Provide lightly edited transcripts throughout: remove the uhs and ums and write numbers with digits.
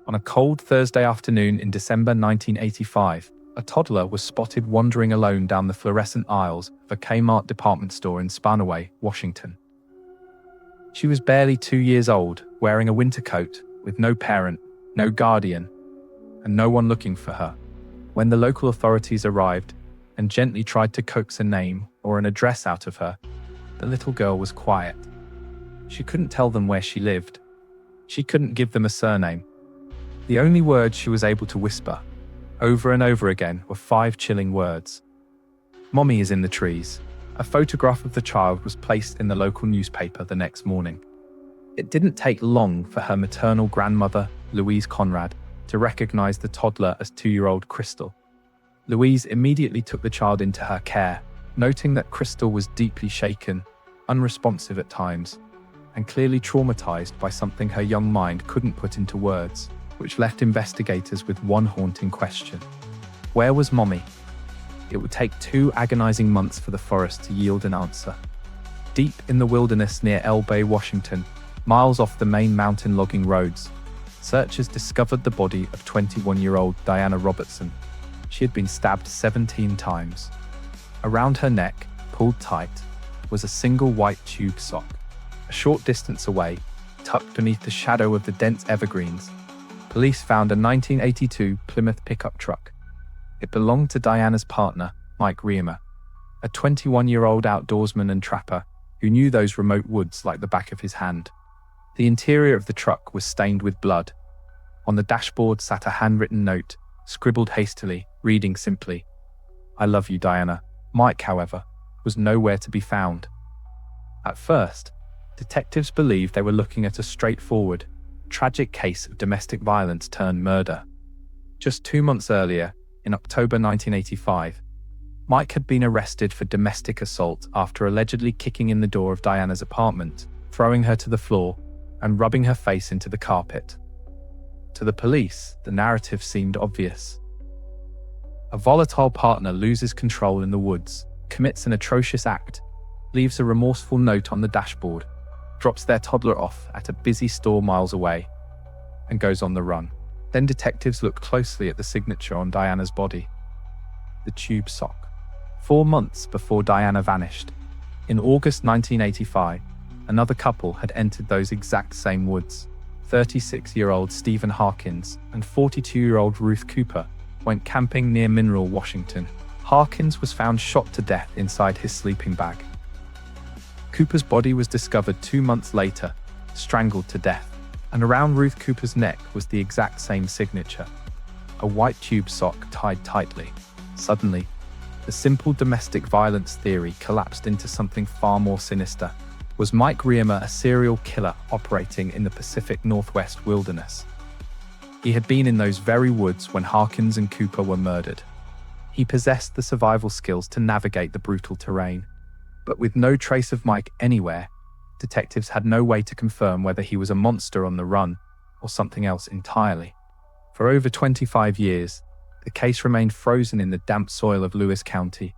On a cold Thursday afternoon in December 1985, a toddler was spotted wandering alone down the fluorescent aisles of a Kmart department store in Spanaway, Washington. She was barely 2 years old, wearing a winter coat, with no parent, no guardian, and no one looking for her. When the local authorities arrived and gently tried to coax a name or an address out of her, the little girl was quiet. She couldn't tell them where she lived. She couldn't give them a surname. The only words she was able to whisper, over and over again, were 5 chilling words. "Mommy is in the trees." A photograph of the child was placed in the local newspaper the next morning. It didn't take long for her maternal grandmother, Louise Conrad, to recognize the toddler as 2-year-old Crystal. Louise immediately took the child into her care, noting that Crystal was deeply shaken, unresponsive at times, and clearly traumatized by something her young mind couldn't put into words, which left investigators with one haunting question. Where was Mommy? It would take 2 agonizing months for the forest to yield an answer. Deep in the wilderness near El Bay, Washington, miles off the main mountain logging roads, searchers discovered the body of 21-year-old Diana Robertson. She had been stabbed 17 times. Around her neck, pulled tight, was a single white tube sock. A short distance away, tucked beneath the shadow of the dense evergreens, police found a 1982 Plymouth pickup truck. It belonged to Diana's partner, Mike Riemer, a 21-year-old outdoorsman and trapper who knew those remote woods like the back of his hand. The interior of the truck was stained with blood. On the dashboard sat a handwritten note, scribbled hastily, reading simply, "I love you, Diana." Mike, however, was nowhere to be found. At first, detectives believed they were looking at a straightforward, tragic case of domestic violence turned murder. Just 2 months earlier, in October 1985, Mike had been arrested for domestic assault after allegedly kicking in the door of Diana's apartment, throwing her to the floor, and rubbing her face into the carpet. To the police, the narrative seemed obvious. A volatile partner loses control in the woods, commits an atrocious act, leaves a remorseful note on the dashboard, drops their toddler off at a busy store miles away, and goes on the run. Then detectives looked closely at the signature on Diana's body. The tube sock. 4 months before Diana vanished, in August 1985, another couple had entered those exact same woods. 36-year-old Stephen Harkins and 42-year-old Ruth Cooper went camping near Mineral, Washington. Harkins was found shot to death inside his sleeping bag. Cooper's body was discovered 2 months later, strangled to death, and around Ruth Cooper's neck was the exact same signature, a white tube sock tied tightly. Suddenly, the simple domestic violence theory collapsed into something far more sinister. Was Mike Riemer a serial killer operating in the Pacific Northwest wilderness? He had been in those very woods when Harkins and Cooper were murdered. He possessed the survival skills to navigate the brutal terrain. But with no trace of Mike anywhere, detectives had no way to confirm whether he was a monster on the run or something else entirely. For over 25 years, the case remained frozen in the damp soil of Lewis County.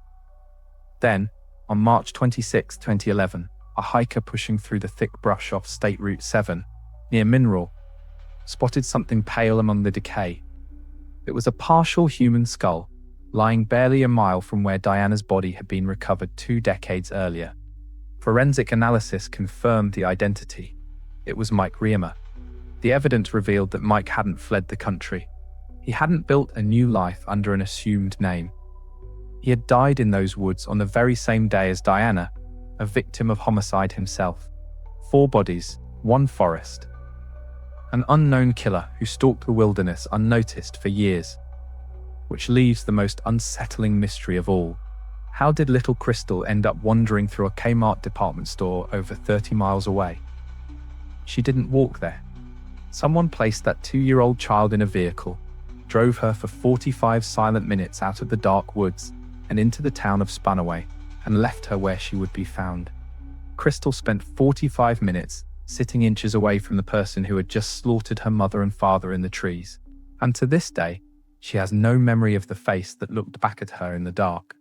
Then, on March 26, 2011, a hiker pushing through the thick brush off State Route 7, near Mineral, spotted something pale among the decay. It was a partial human skull, lying barely a mile from where Diana's body had been recovered 2 decades earlier. Forensic analysis confirmed the identity. It was Mike Riemer. The evidence revealed that Mike hadn't fled the country. He hadn't built a new life under an assumed name. He had died in those woods on the very same day as Diana, a victim of homicide himself. 4 bodies, 1 forest. An unknown killer who stalked the wilderness unnoticed for years. Which leaves the most unsettling mystery of all. How did little Crystal end up wandering through a Kmart department store over 30 miles away? She didn't walk there. Someone placed that 2-year-old child in a vehicle, drove her for 45 silent minutes out of the dark woods and into the town of Spanaway, and left her where she would be found. Crystal spent 45 minutes sitting inches away from the person who had just slaughtered her mother and father in the trees. And to this day, she has no memory of the face that looked back at her in the dark.